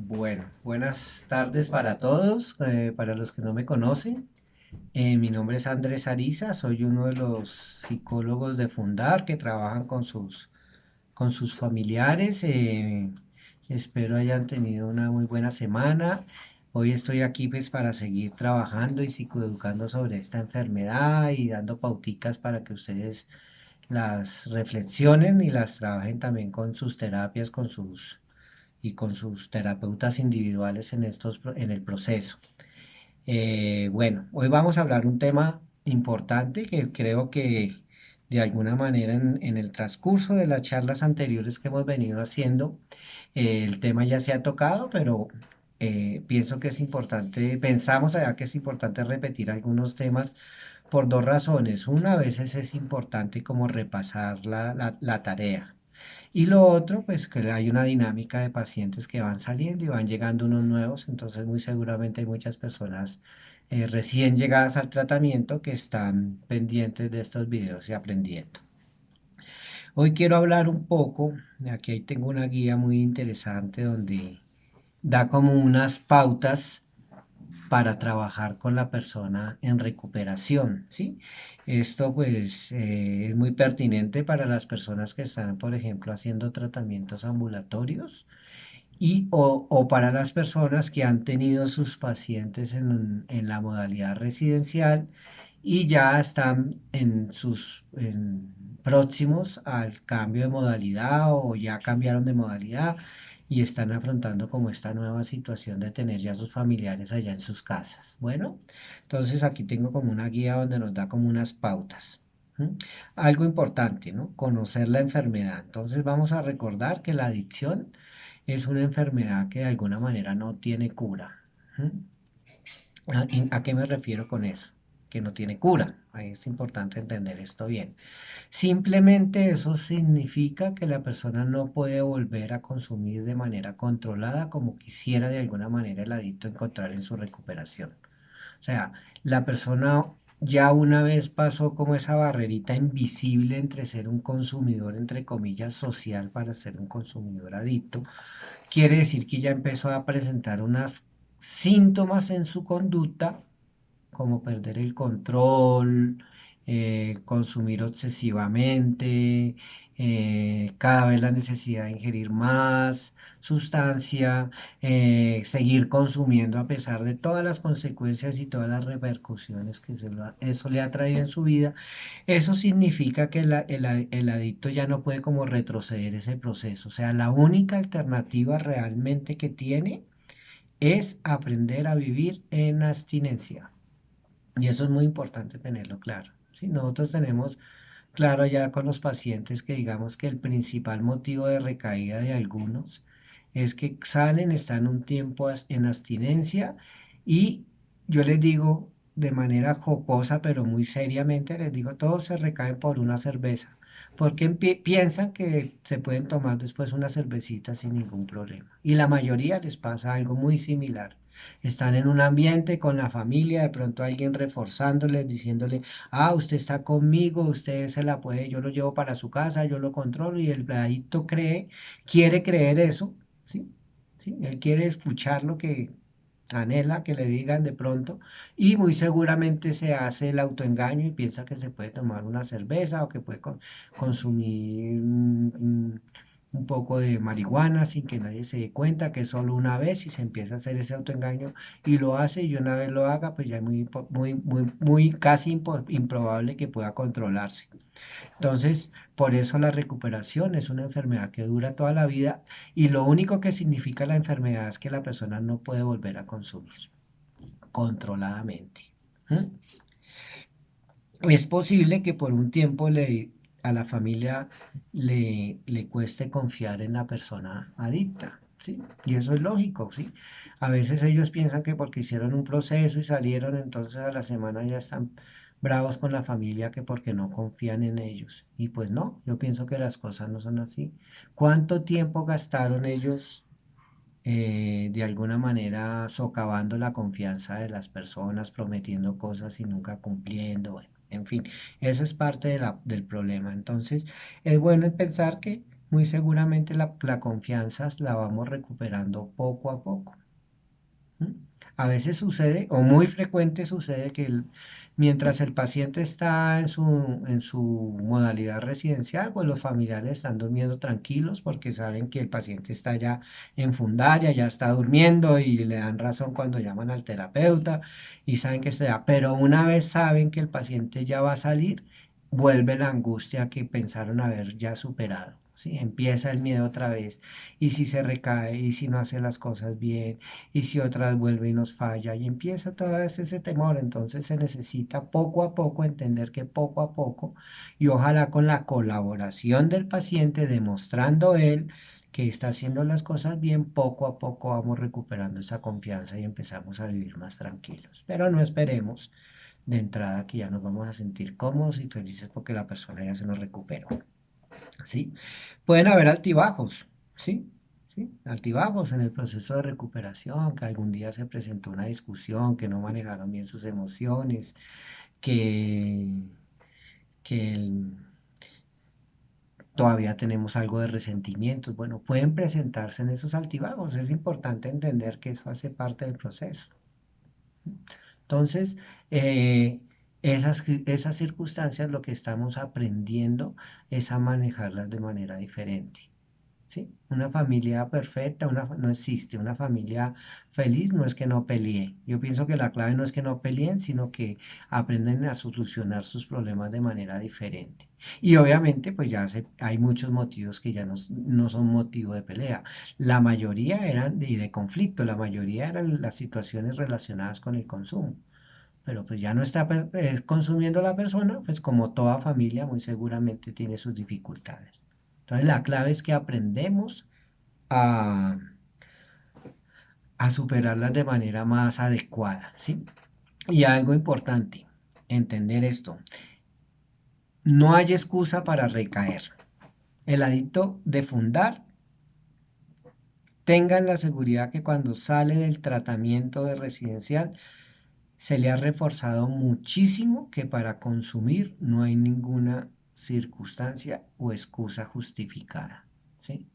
Bueno, buenas tardes para todos, para los que no me conocen. Mi nombre es Andrés Ariza, soy uno de los psicólogos de Fundar que trabajan con sus familiares. Espero hayan tenido una muy buena semana. Hoy estoy aquí pues para seguir trabajando y psicoeducando sobre esta enfermedad y dando pauticas para que ustedes las reflexionen y las trabajen también con sus terapias, con sus terapeutas individuales en el proceso. Bueno, hoy vamos a hablar un tema importante que creo que de alguna manera en el transcurso de las charlas anteriores que hemos venido haciendo, el tema ya se ha tocado, pero pienso que es importante, pensamos allá que es importante repetir algunos temas por dos razones. Una, a veces es importante como repasar la tarea. Y lo otro, pues que hay una dinámica de pacientes que van saliendo y van llegando unos nuevos, entonces muy seguramente hay muchas personas recién llegadas al tratamiento que están pendientes de estos videos y aprendiendo. Hoy quiero hablar un poco, aquí ahí tengo una guía muy interesante donde da como unas pautas para trabajar con la persona en recuperación, ¿sí? Esto pues es muy pertinente para las personas que están, por ejemplo, haciendo tratamientos ambulatorios o para las personas que han tenido sus pacientes en la modalidad residencial y ya están próximos al cambio de modalidad o ya cambiaron de modalidad y están afrontando como esta nueva situación de tener ya sus familiares allá en sus casas. Bueno, entonces aquí tengo como una guía donde nos da como unas pautas. ¿M? Algo importante, ¿no? Conocer la enfermedad. Entonces vamos a recordar que la adicción es una enfermedad que de alguna manera no tiene cura. ¿M? ¿A qué me refiero con eso? Que no tiene cura. Ahí es importante entender esto bien. Simplemente eso significa que la persona no puede volver a consumir de manera controlada como quisiera de alguna manera el adicto encontrar en su recuperación. O sea, la persona ya una vez pasó como esa barrerita invisible entre ser un consumidor, entre comillas, social para ser un consumidor adicto, quiere decir que ya empezó a presentar unos síntomas en su conducta como perder el control, consumir obsesivamente, cada vez la necesidad de ingerir más sustancia, seguir consumiendo a pesar de todas las consecuencias y todas las repercusiones que eso le ha traído en su vida. Eso significa que el adicto ya no puede como retroceder ese proceso. O sea, la única alternativa realmente que tiene es aprender a vivir en abstinencia. Y eso es muy importante tenerlo claro. ¿Sí? Nosotros tenemos claro ya con los pacientes que digamos que el principal motivo de recaída de algunos es que salen, están un tiempo en abstinencia y yo les digo de manera jocosa pero muy seriamente, les digo, todos se recaen por una cerveza, porque piensan que se pueden tomar después una cervecita sin ningún problema. Y la mayoría les pasa algo muy similar. Están en un ambiente con la familia, de pronto alguien reforzándoles, diciéndole, ah, usted está conmigo, usted se la puede, yo lo llevo para su casa, yo lo controlo y el adicto quiere creer eso, ¿sí? ¿Sí? Él quiere escuchar lo que anhela que le digan de pronto y muy seguramente se hace el autoengaño y piensa que se puede tomar una cerveza o que puede consumir un poco de marihuana sin que nadie se dé cuenta que es solo una vez y se empieza a hacer ese autoengaño y lo hace y una vez lo haga pues ya es muy casi improbable que pueda controlarse. Entonces, por eso la recuperación es una enfermedad que dura toda la vida y lo único que significa la enfermedad es que la persona no puede volver a consumir controladamente. ¿Mm? Es posible que por un tiempo a la familia le cueste confiar en la persona adicta, ¿sí? Y eso es lógico, ¿sí? A veces ellos piensan que porque hicieron un proceso y salieron, entonces a la semana ya están bravos con la familia que porque no confían en ellos. Y pues no, yo pienso que las cosas no son así. ¿Cuánto tiempo gastaron ellos de alguna manera socavando la confianza de las personas, prometiendo cosas y nunca cumpliendo? Bueno, en fin, eso es parte del problema. Entonces, es bueno pensar que muy seguramente la confianza la vamos recuperando poco a poco. ¿M? A veces sucede, o muy frecuente sucede, que mientras el paciente está en su modalidad residencial, pues los familiares están durmiendo tranquilos porque saben que el paciente está ya en fundaria, ya está durmiendo y le dan razón cuando llaman al terapeuta y saben que está, pero una vez saben que el paciente ya va a salir, vuelve la angustia que pensaron haber ya superado. ¿Sí? Empieza el miedo otra vez, y si se recae, y si no hace las cosas bien, y si otra vez vuelve y nos falla y empieza todo ese temor. Entonces se necesita poco a poco entender que poco a poco, y ojalá con la colaboración del paciente, demostrando él que está haciendo las cosas bien, poco a poco vamos recuperando esa confianza y empezamos a vivir más tranquilos. Pero no esperemos de entrada que ya nos vamos a sentir cómodos y felices porque la persona ya se nos recuperó. ¿Sí? Pueden haber altibajos, ¿sí? ¿Sí? Altibajos en el proceso de recuperación, que algún día se presentó una discusión, que no manejaron bien sus emociones, que, que todavía tenemos algo de resentimientos. Bueno, pueden presentarse en esos altibajos. Es importante entender que eso hace parte del proceso. Entonces, eh, esas circunstancias lo que estamos aprendiendo es a manejarlas de manera diferente. ¿Sí? Una familia perfecta, no existe. Una familia feliz no es que no pelee. Yo pienso que la clave no es que no peleen, sino que aprenden a solucionar sus problemas de manera diferente. Y obviamente, pues ya hay muchos motivos que ya no son motivo de pelea. La mayoría eran de conflicto, la mayoría eran las situaciones relacionadas con el consumo. Pero pues ya no está consumiendo la persona, pues como toda familia muy seguramente tiene sus dificultades. Entonces la clave es que aprendemos a, a superarlas de manera más adecuada, ¿sí? Y algo importante, entender esto, no hay excusa para recaer. El adicto de fundar, tengan la seguridad que cuando sale del tratamiento de residencial, se le ha reforzado muchísimo que para consumir no hay ninguna circunstancia o excusa justificada, ¿sí?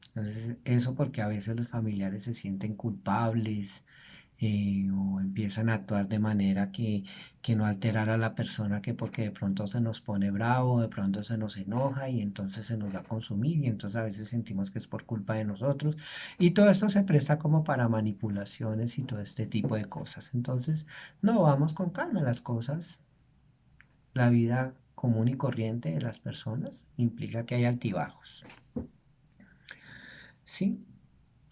Entonces, eso porque a veces los familiares se sienten culpables, o empiezan a actuar de manera que no alterar a la persona, que porque de pronto se nos pone bravo, de pronto se nos enoja y entonces se nos va a consumir y entonces a veces sentimos que es por culpa de nosotros, y todo esto se presta como para manipulaciones y todo este tipo de cosas. Entonces, no, vamos con calma las cosas. La vida común y corriente de las personas implica que hay altibajos, ¿sí?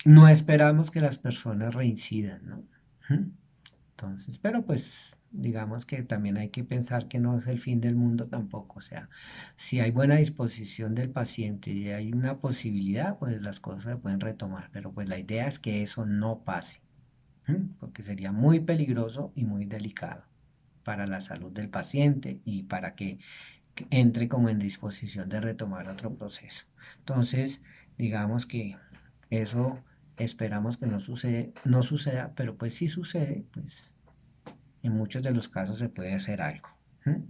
No esperamos que las personas reincidan, ¿no? Ujú. Entonces, pero pues digamos que también hay que pensar que no es el fin del mundo tampoco. O sea, si hay buena disposición del paciente y hay una posibilidad, pues las cosas se pueden retomar. Pero pues la idea es que eso no pase, porque sería muy peligroso y muy delicado para la salud del paciente y para que entre como en disposición de retomar otro proceso. Entonces, digamos que eso esperamos que no suceda, pero pues si sucede, pues en muchos de los casos se puede hacer algo. ¿M?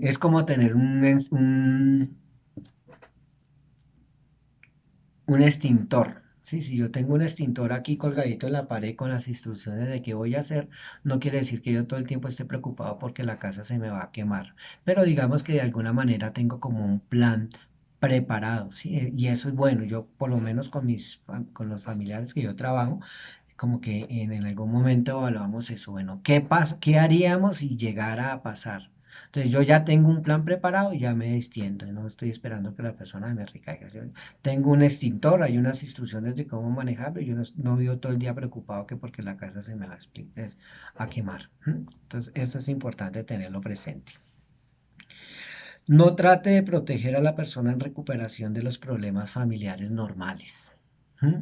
Es como tener un extintor. Sí, si yo tengo un extintor aquí colgadito en la pared con las instrucciones de qué voy a hacer, no quiere decir que yo todo el tiempo esté preocupado porque la casa se me va a quemar. Pero digamos que de alguna manera tengo como un plan preparado, ¿sí? Y eso es bueno. Yo por lo menos con los familiares que yo trabajo, como que en algún momento evaluamos eso. Bueno, ¿qué haríamos si llegara a pasar? Entonces yo ya tengo un plan preparado y ya me extiendo. No estoy esperando que la persona me recaiga. Yo tengo un extintor, hay unas instrucciones de cómo manejarlo y yo no vivo todo el día preocupado que porque la casa se me va a quemar. Entonces eso es importante tenerlo presente. No trate de proteger a la persona en recuperación de los problemas familiares normales. ¿Mm?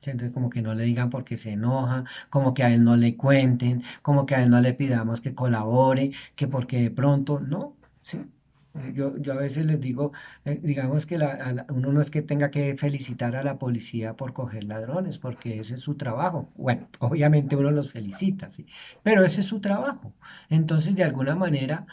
Sí, entonces como que no le digan porque se enoja, como que a él no le cuenten, como que a él no le pidamos que colabore, que porque de pronto, no, ¿sí? Yo a veces les digo, digamos que uno no es que tenga que felicitar a la policía por coger ladrones, porque ese es su trabajo. Bueno, obviamente uno los felicita, ¿sí? Pero ese es su trabajo. Entonces, de alguna manera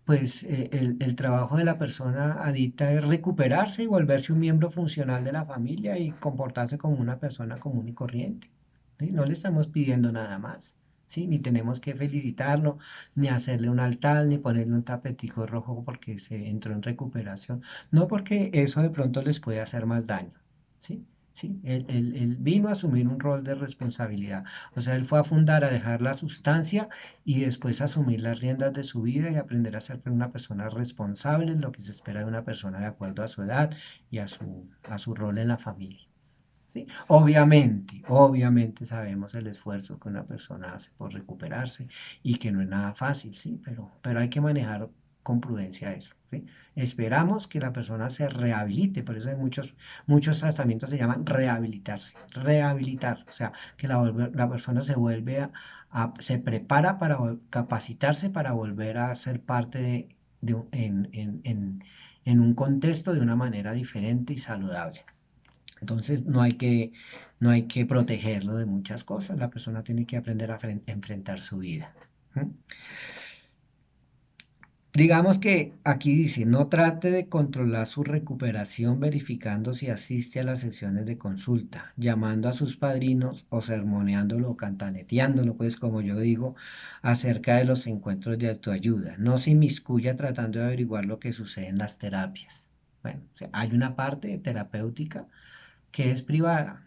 pues el trabajo de la persona adicta es recuperarse y volverse un miembro funcional de la familia y comportarse como una persona común y corriente. ¿Sí? No le estamos pidiendo nada más. ¿Sí? Ni tenemos que felicitarlo, ni hacerle un altar, ni ponerle un tapetico rojo porque se entró en recuperación. No, porque eso de pronto les puede hacer más daño. ¿Sí? ¿Sí? Él vino a asumir un rol de responsabilidad. O sea, él fue a fundar, a dejar la sustancia y después asumir las riendas de su vida y aprender a ser una persona responsable, lo que se espera de una persona de acuerdo a su edad y a su rol en la familia. ¿Sí? Obviamente sabemos el esfuerzo que una persona hace por recuperarse y que no es nada fácil, ¿sí? Pero hay que manejar con prudencia eso, ¿sí? Esperamos que la persona se rehabilite, por eso hay muchos tratamientos se llaman rehabilitar, o sea, que la persona se vuelve se prepara para capacitarse para volver a ser parte en un contexto de una manera diferente y saludable. Entonces no hay que protegerlo de muchas cosas. La persona tiene que aprender a enfrentar su vida. ¿Mm? Digamos que aquí dice, no trate de controlar su recuperación verificando si asiste a las sesiones de consulta, llamando a sus padrinos o sermoneándolo o cantaneteándolo, pues como yo digo, acerca de los encuentros de autoayuda. No se inmiscuya tratando de averiguar lo que sucede en las terapias. Bueno, o sea, hay una parte terapéutica que es privada.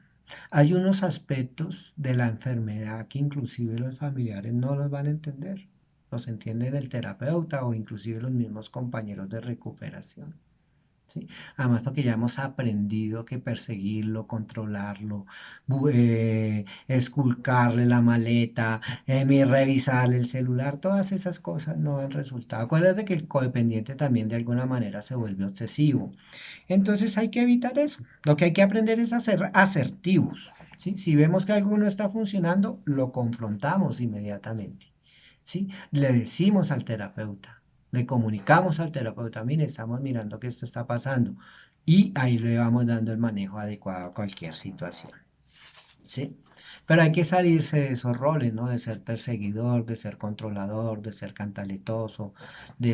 Hay unos aspectos de la enfermedad que inclusive los familiares no los van a entender. Los entiende el terapeuta o inclusive los mismos compañeros de recuperación. ¿Sí? Además, porque ya hemos aprendido que perseguirlo, controlarlo, esculcarle la maleta, revisarle el celular, todas esas cosas no dan resultado. Acuérdate que el codependiente también de alguna manera se vuelve obsesivo. Entonces hay que evitar eso. Lo que hay que aprender es a ser asertivos. ¿Sí? Si vemos que algo no está funcionando, lo confrontamos inmediatamente. ¿Sí? Le decimos al terapeuta, le comunicamos al terapeuta, mire, estamos mirando que esto está pasando y ahí le vamos dando el manejo adecuado a cualquier situación. ¿Sí? Pero hay que salirse de esos roles, ¿no? De ser perseguidor, de ser controlador, de ser cantaletoso, de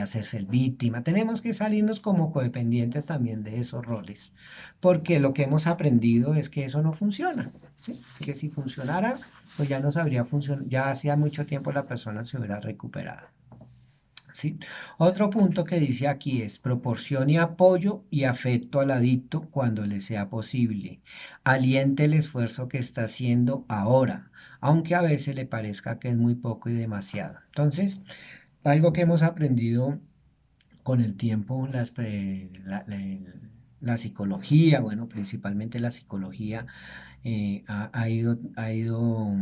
hacerse el víctima. Tenemos que salirnos como codependientes también de esos roles, porque lo que hemos aprendido es que eso no funciona, ¿sí? Que si funcionara, pues ya no sabría funcionar, ya hacía mucho tiempo la persona se hubiera recuperado. ¿Sí? Otro punto que dice aquí es proporcione apoyo y afecto al adicto cuando le sea posible. Aliente el esfuerzo que está haciendo ahora, aunque a veces le parezca que es muy poco y demasiado. Entonces, algo que hemos aprendido con el tiempo, la psicología, bueno, principalmente la psicología, ha ido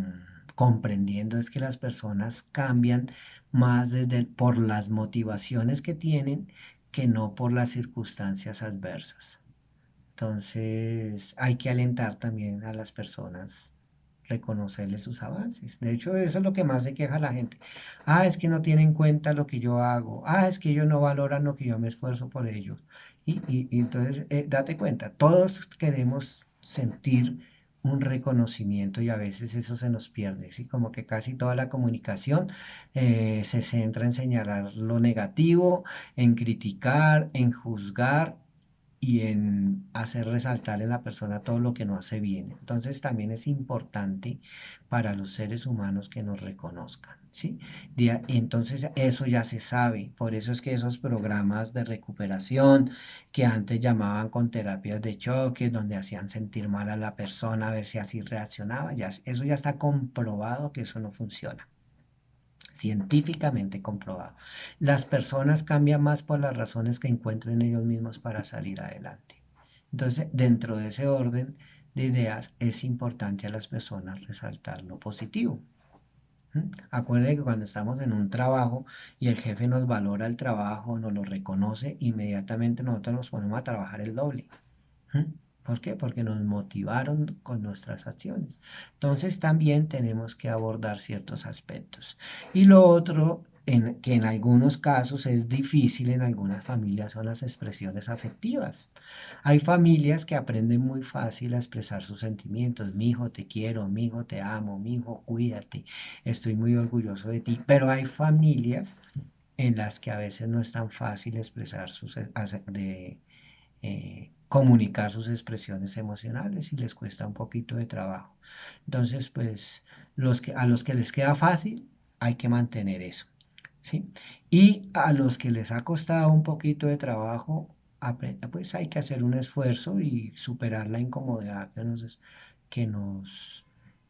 comprendiendo es que las personas cambian más por las motivaciones que tienen que no por las circunstancias adversas. Entonces hay que alentar también a las personas, reconocerles sus avances. De hecho, eso es lo que más se queja la gente. Ah, es que no tienen en cuenta lo que yo hago. Ah, es que ellos no valoran lo que yo me esfuerzo por ellos. Y entonces, date cuenta, todos queremos sentir un reconocimiento y a veces eso se nos pierde, ¿sí? Como que casi toda la comunicación se centra en señalar lo negativo, en criticar, en juzgar y en hacer resaltar en la persona todo lo que no hace bien. Entonces también es importante para los seres humanos que nos reconozcan, ¿sí? Y entonces eso ya se sabe, por eso es que esos programas de recuperación que antes llamaban con terapias de choque, donde hacían sentir mal a la persona, a ver si así reaccionaba, eso ya está comprobado que eso no funciona, científicamente comprobado. Las personas cambian más por las razones que encuentren ellos mismos para salir adelante. Entonces, dentro de ese orden de ideas, es importante a las personas resaltar lo positivo. ¿Mm? Acuérdense que cuando estamos en un trabajo y el jefe nos valora el trabajo, nos lo reconoce, inmediatamente nosotros nos ponemos a trabajar el doble. ¿Mm? ¿Por qué? Porque nos motivaron con nuestras acciones. Entonces también tenemos que abordar ciertos aspectos. Y lo otro, que en algunos casos es difícil, en algunas familias, son las expresiones afectivas. Hay familias que aprenden muy fácil a expresar sus sentimientos. Mi hijo, te quiero, mi hijo, te amo, mi hijo, cuídate, estoy muy orgulloso de ti. Pero hay familias en las que a veces no es tan fácil comunicar sus expresiones emocionales y les cuesta un poquito de trabajo. Entonces, pues a los que les queda fácil, hay que mantener eso, ¿sí? Y a los que les ha costado un poquito de trabajo, pues hay que hacer un esfuerzo y superar la incomodidad que nos,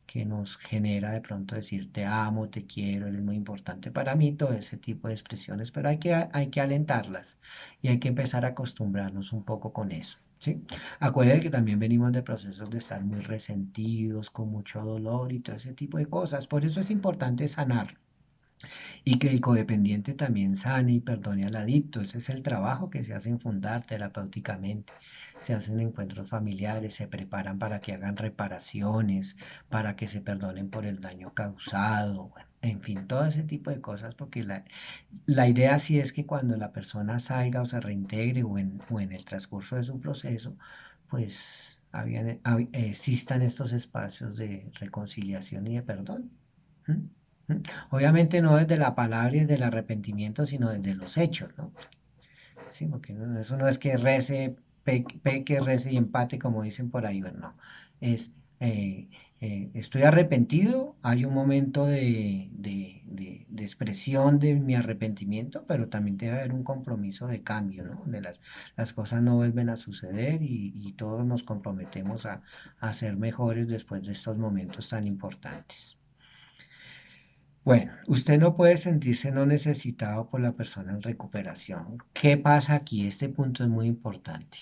que nos genera de pronto decir te amo, te quiero, eres muy importante para mí, todo ese tipo de expresiones, pero hay que alentarlas y hay que empezar a acostumbrarnos un poco con eso. ¿Sí? Acuérdense que también venimos de procesos de estar muy resentidos, con mucho dolor y todo ese tipo de cosas. Por eso es importante sanar y que el codependiente también sane y perdone al adicto. Ese es el trabajo que se hace en Fundar terapéuticamente. Se hacen encuentros familiares, se preparan para que hagan reparaciones, para que se perdonen por el daño causado, bueno, en fin, todo ese tipo de cosas, porque la idea sí es que cuando la persona salga o se reintegre o en el transcurso de su proceso, pues existan estos espacios de reconciliación y de perdón. ¿Mm? ¿Mm? Obviamente no desde la palabra y del arrepentimiento, sino desde los hechos, ¿no? Sí, porque eso no es que rece, peque, rece y empate, como dicen por ahí, bueno, no. Es, eh, estoy arrepentido, hay un momento de expresión de mi arrepentimiento, pero también debe haber un compromiso de cambio, ¿no? Las cosas no vuelven a suceder y todos nos comprometemos a ser mejores después de estos momentos tan importantes. Bueno, usted no puede sentirse no necesitado por la persona en recuperación. ¿Qué pasa aquí? Este punto es muy importante.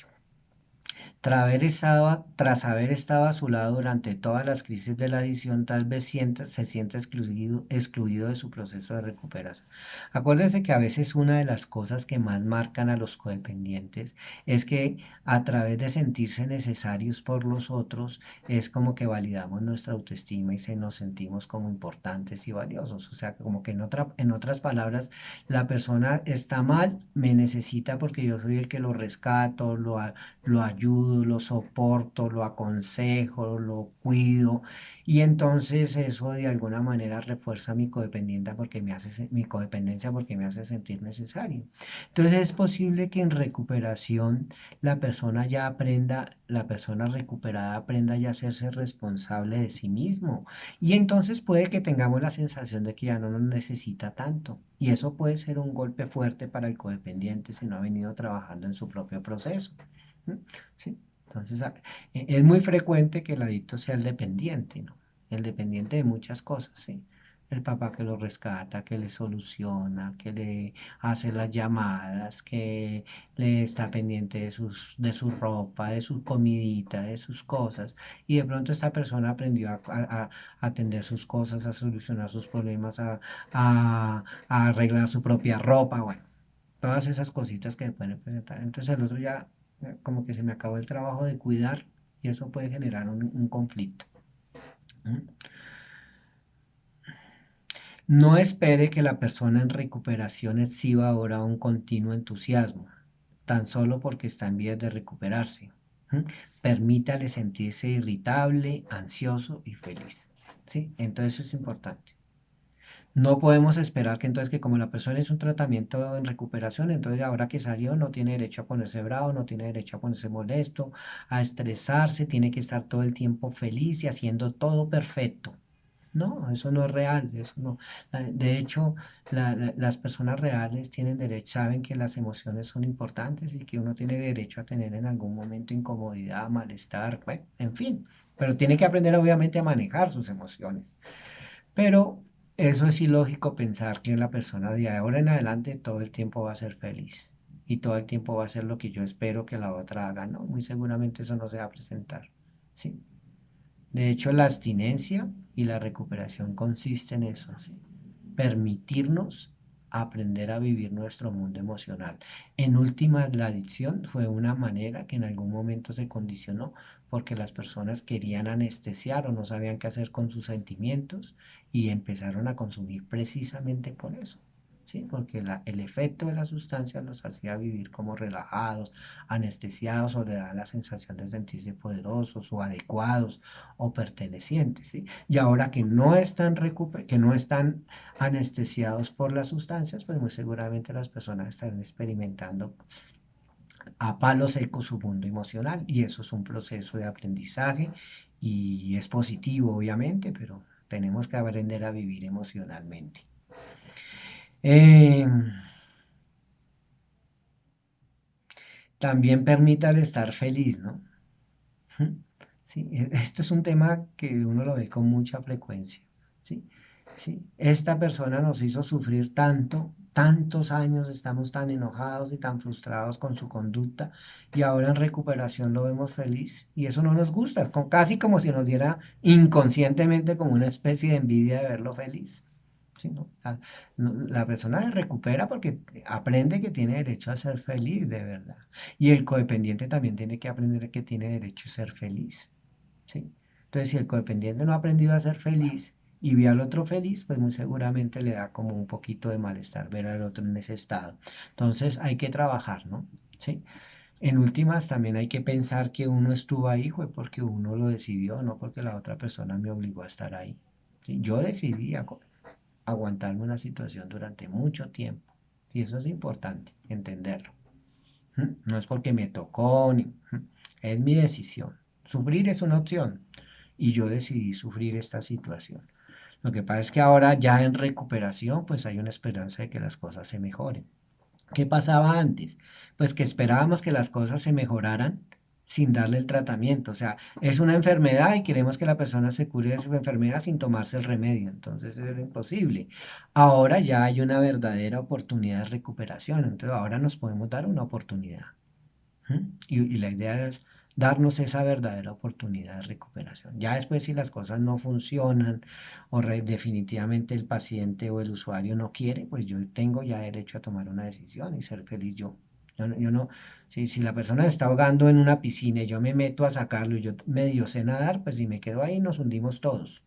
Tras haber estado a su lado durante todas las crisis de la adicción, tal vez se sienta excluido de su proceso de recuperación. Acuérdese que a veces una de las cosas que más marcan a los codependientes es que a través de sentirse necesarios por los otros, es como que validamos nuestra autoestima y se nos sentimos como importantes y valiosos. O sea, como que en otras palabras, la persona está mal, me necesita porque yo soy el que lo rescato, lo ayudo, lo soporto, lo aconsejo, lo cuido y entonces eso de alguna manera refuerza mi codependencia porque me hace sentir necesario. Entonces es posible que en recuperación la persona recuperada aprenda ya a hacerse responsable de sí mismo y entonces puede que tengamos la sensación de que ya no nos necesita tanto y eso puede ser un golpe fuerte para el codependiente si no ha venido trabajando en su propio proceso. ¿Mm? ¿Sí? Entonces, es muy frecuente que el adicto sea el dependiente, ¿no? El dependiente de muchas cosas, ¿sí? El papá que lo rescata, que le soluciona, que le hace las llamadas, que le está pendiente de su ropa, de su comidita, de sus cosas. Y de pronto esta persona aprendió a atender sus cosas, a solucionar sus problemas, a arreglar su propia ropa, bueno, todas esas cositas que me pueden presentar. Entonces el otro ya como que se me acabó el trabajo de cuidar y eso puede generar un conflicto. ¿Mm? No espere que la persona en recuperación exhiba ahora un continuo entusiasmo, tan solo porque está en vías de recuperarse. ¿Mm? Permítale sentirse irritable, ansioso y feliz. ¿Sí? Entonces eso es importante. No podemos esperar que entonces que como la persona es un tratamiento en recuperación, entonces ahora que salió no tiene derecho a ponerse bravo, no tiene derecho a ponerse molesto, a estresarse, tiene que estar todo el tiempo feliz y haciendo todo perfecto. No, eso no es real, eso no. De hecho, las personas reales tienen derecho, saben que las emociones son importantes y que uno tiene derecho a tener en algún momento incomodidad, malestar, bueno, en fin, pero tiene que aprender obviamente a manejar sus emociones. Pero eso es ilógico pensar que la persona de ahora en adelante todo el tiempo va a ser feliz y todo el tiempo va a hacer lo que yo espero que la otra haga, ¿no? Muy seguramente eso no se va a presentar, ¿sí? De hecho, la abstinencia y la recuperación consiste en eso, ¿sí? Permitirnos aprender a vivir nuestro mundo emocional. En última, la adicción fue una manera que en algún momento se condicionó porque las personas querían anestesiar o no sabían qué hacer con sus sentimientos y empezaron a consumir precisamente por eso. ¿sí? Porque el efecto de la sustancia los hacía vivir como relajados, anestesiados o le da la sensación de sentirse poderosos o adecuados o pertenecientes, ¿sí? Y ahora que no están, que no están anestesiados por las sustancias, pues muy seguramente las personas están experimentando a palo seco su mundo emocional y eso es un proceso de aprendizaje y es positivo obviamente, pero tenemos que aprender a vivir emocionalmente. Eh, También permita el estar feliz, ¿no? Sí, esto es un tema que uno lo ve con mucha frecuencia, ¿sí? Sí, esta persona nos hizo sufrir tanto, tantos años, estamos tan enojados y tan frustrados con su conducta y ahora en recuperación lo vemos feliz y eso no nos gusta, casi como si nos diera inconscientemente como una especie de envidia de verlo feliz. ¿Sí, no? La persona se recupera porque aprende que tiene derecho a ser feliz de verdad. Y el codependiente también tiene que aprender que tiene derecho a ser feliz. ¿Sí? Entonces, si el codependiente no ha aprendido a ser feliz y ve al otro feliz, pues muy seguramente le da como un poquito de malestar ver al otro en ese estado. Entonces, hay que trabajar, ¿no? ¿Sí? En últimas, también hay que pensar que uno estuvo ahí fue porque uno lo decidió, no porque la otra persona me obligó a estar ahí. ¿Sí? Yo decidí aguantarme una situación durante mucho tiempo. Y eso es importante, entenderlo. No es porque me tocó, es mi decisión. Sufrir es una opción y yo decidí sufrir esta situación. Lo que pasa es que ahora ya en recuperación, pues hay una esperanza de que las cosas se mejoren. ¿Qué pasaba antes? Pues que esperábamos que las cosas se mejoraran sin darle el tratamiento. O sea, es una enfermedad y queremos que la persona se cure de su enfermedad sin tomarse el remedio. Entonces es imposible. Ahora ya hay una verdadera oportunidad de recuperación. Entonces ahora nos podemos dar una oportunidad. Y la idea es darnos esa verdadera oportunidad de recuperación. Ya después si las cosas no funcionan o definitivamente el paciente o el usuario no quiere, pues yo tengo ya derecho a tomar una decisión y ser feliz yo. Yo no, si la persona se está ahogando en una piscina y yo me meto a sacarlo y yo medio sé nadar, pues si me quedo ahí nos hundimos todos.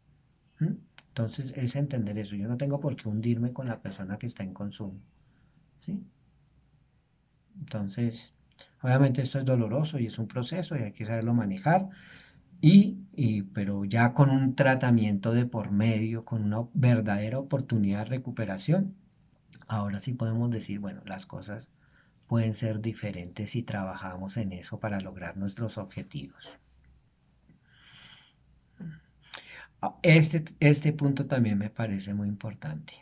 ¿Mm? Entonces es entender eso. Yo no tengo por qué hundirme con la persona que está en consumo. ¿Sí? Entonces, obviamente esto es doloroso y es un proceso y hay que saberlo manejar, pero ya con un tratamiento de por medio, con una verdadera oportunidad de recuperación, ahora sí podemos decir, bueno, las cosas pueden ser diferentes si trabajamos en eso para lograr nuestros objetivos. Este punto también me parece muy importante.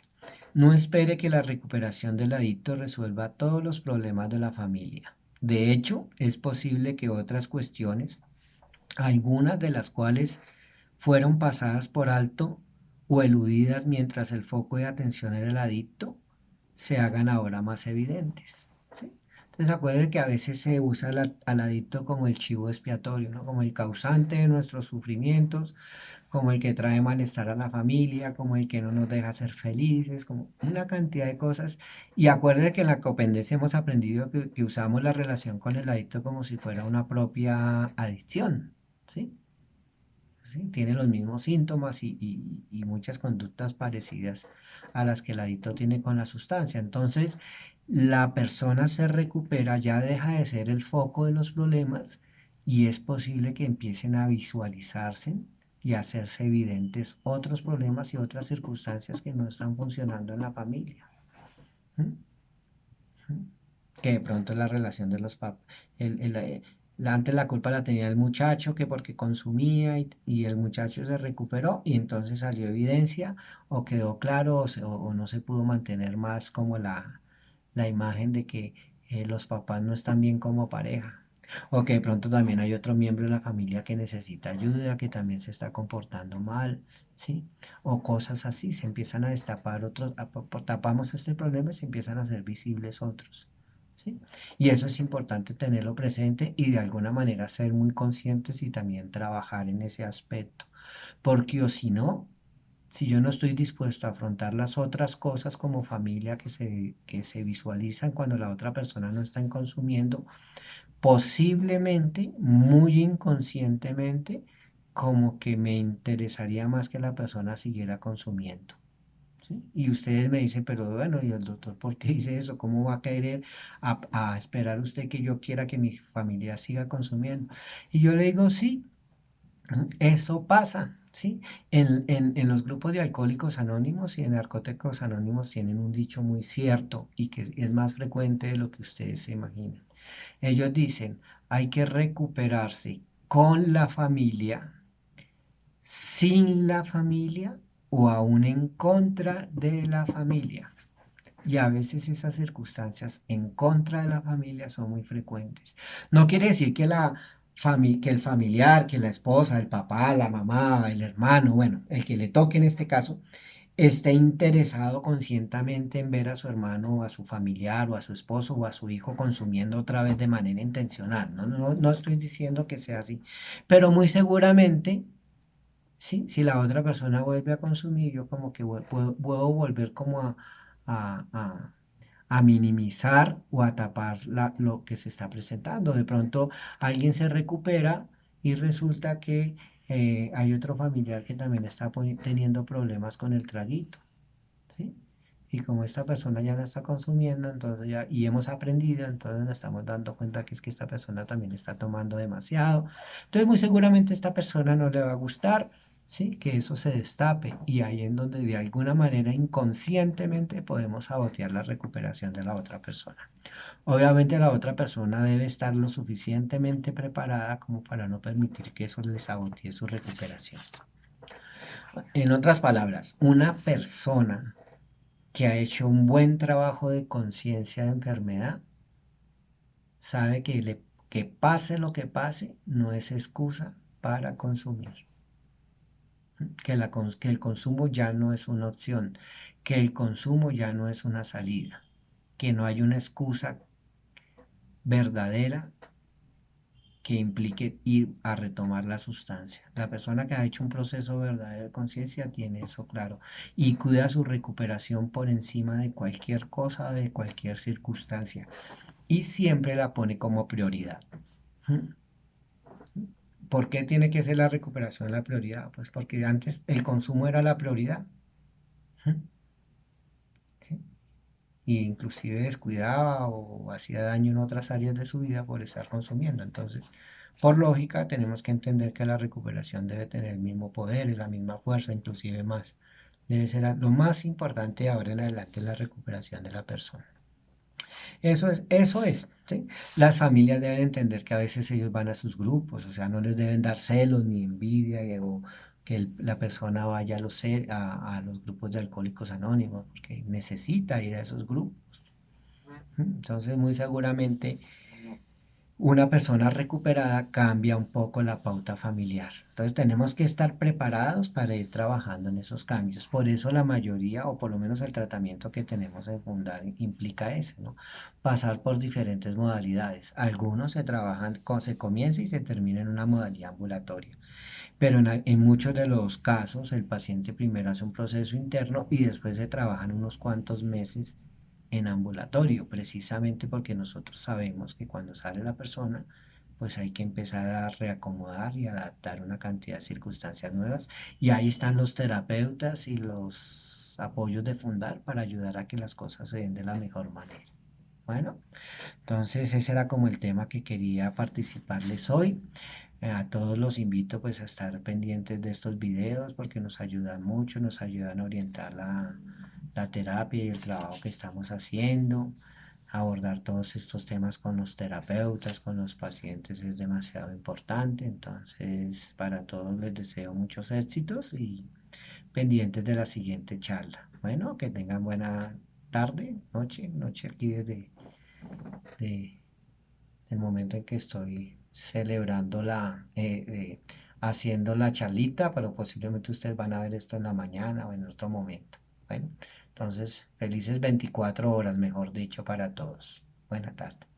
No espere que la recuperación del adicto resuelva todos los problemas de la familia. De hecho, es posible que otras cuestiones, algunas de las cuales fueron pasadas por alto o eludidas mientras el foco de atención era el adicto, se hagan ahora más evidentes. ¿Sí? Entonces acuérdense que a veces se usa al adicto como el chivo expiatorio, ¿no? Como el causante de nuestros sufrimientos, como el que trae malestar a la familia, como el que no nos deja ser felices, como una cantidad de cosas. Y acuérdense que en la copendencia hemos aprendido que usamos la relación con el adicto como si fuera una propia adicción, ¿sí? ¿Sí? Tiene los mismos síntomas y muchas conductas parecidas a las que el adicto tiene con la sustancia. Entonces, la persona se recupera, ya deja de ser el foco de los problemas y es posible que empiecen a visualizarse y a hacerse evidentes otros problemas y otras circunstancias que no están funcionando en la familia. ¿Mm? Que de pronto la relación de los papás, antes la culpa la tenía el muchacho que porque consumía y el muchacho se recuperó y entonces salió evidencia o quedó claro o no se pudo mantener más como la imagen de que los papás no están bien como pareja. O que de pronto también hay otro miembro de la familia que necesita ayuda, que también se está comportando mal, ¿sí? O cosas así, se empiezan a destapar otros, tapamos este problema y se empiezan a hacer visibles otros. ¿Sí? Y eso es importante tenerlo presente y de alguna manera ser muy conscientes y también trabajar en ese aspecto. Porque o si no, si yo no estoy dispuesto a afrontar las otras cosas como familia que se visualizan cuando la otra persona no está consumiendo, posiblemente, muy inconscientemente, como que me interesaría más que la persona siguiera consumiendo. ¿sí? Y ustedes me dicen, pero bueno, ¿y el doctor por qué dice eso? ¿Cómo va a querer a esperar usted que yo quiera que mi familiar siga consumiendo? Y yo le digo, sí, eso pasa, ¿sí? En los grupos de alcohólicos anónimos y de narcóticos anónimos tienen un dicho muy cierto y que es más frecuente de lo que ustedes se imaginan. Ellos dicen, hay que recuperarse con la familia, sin la familia o aún en contra de la familia. Y a veces esas circunstancias en contra de la familia son muy frecuentes. No quiere decir que que el familiar, que la esposa, el papá, la mamá, el hermano, bueno, el que le toque en este caso, esté interesado conscientemente en ver a su hermano o a su familiar o a su esposo o a su hijo consumiendo otra vez de manera intencional. No estoy diciendo que sea así, pero muy seguramente, sí, si la otra persona vuelve a consumir, yo como que puedo volver como a, a- a minimizar o a tapar lo que se está presentando. De pronto alguien se recupera y resulta que hay otro familiar que también está teniendo problemas con el traguito, ¿sí? Y como esta persona ya no está consumiendo, entonces ya, y hemos aprendido, entonces nos estamos dando cuenta que es que esta persona también está tomando demasiado. Entonces muy seguramente esta persona no le va a gustar, ¿sí? Que eso se destape. Y ahí en donde de alguna manera inconscientemente podemos sabotear la recuperación de la otra persona. Obviamente la otra persona debe estar lo suficientemente preparada como para no permitir que eso le sabotee su recuperación. En otras palabras, una persona que ha hecho un buen trabajo de conciencia de enfermedad, sabe que pase lo que pase, no es excusa para consumir, que el consumo ya no es una opción, que el consumo ya no es una salida, que no hay una excusa verdadera que implique ir a retomar la sustancia. La persona que ha hecho un proceso verdadero de conciencia tiene eso claro y cuida su recuperación por encima de cualquier cosa, de cualquier circunstancia y siempre la pone como prioridad. ¿Mm? ¿Por qué tiene que ser la recuperación la prioridad? Pues porque antes el consumo era la prioridad. ¿Mm? ¿Sí? Y inclusive descuidaba o hacía daño en otras áreas de su vida por estar consumiendo. Entonces, por lógica, tenemos que entender que la recuperación debe tener el mismo poder y la misma fuerza, inclusive más. Debe ser lo más importante de ahora en adelante la recuperación de la persona. Eso es, ¿sí? Las familias deben entender que a veces ellos van a sus grupos, o sea, no les deben dar celos ni envidia o que la persona vaya a los grupos de alcohólicos anónimos, porque necesita ir a esos grupos. Entonces, muy seguramente una persona recuperada cambia un poco la pauta familiar. Entonces tenemos que estar preparados para ir trabajando en esos cambios. Por eso la mayoría, o por lo menos el tratamiento que tenemos en Fundar implica eso, ¿no? Pasar por diferentes modalidades. Algunos se trabajan, se comienza y se termina en una modalidad ambulatoria. Pero en muchos de los casos el paciente primero hace un proceso interno y después se trabajan unos cuantos meses en ambulatorio, precisamente porque nosotros sabemos que cuando sale la persona, pues hay que empezar a reacomodar y adaptar una cantidad de circunstancias nuevas. Y ahí están los terapeutas y los apoyos de Fundar para ayudar a que las cosas se den de la mejor manera. Bueno, entonces ese era como el tema que quería participarles hoy. A todos los invito pues a estar pendientes de estos videos porque nos ayudan mucho, nos ayudan a orientar la terapia y el trabajo que estamos haciendo. Abordar todos estos temas con los terapeutas, con los pacientes es demasiado importante. Entonces, para todos les deseo muchos éxitos y pendientes de la siguiente charla. Bueno, que tengan buena tarde, noche aquí de- el momento en que estoy celebrando haciendo la charlita, pero posiblemente ustedes van a ver esto en la mañana o en otro momento. Bueno, entonces, felices 24 horas, mejor dicho, para todos. Buena tarde.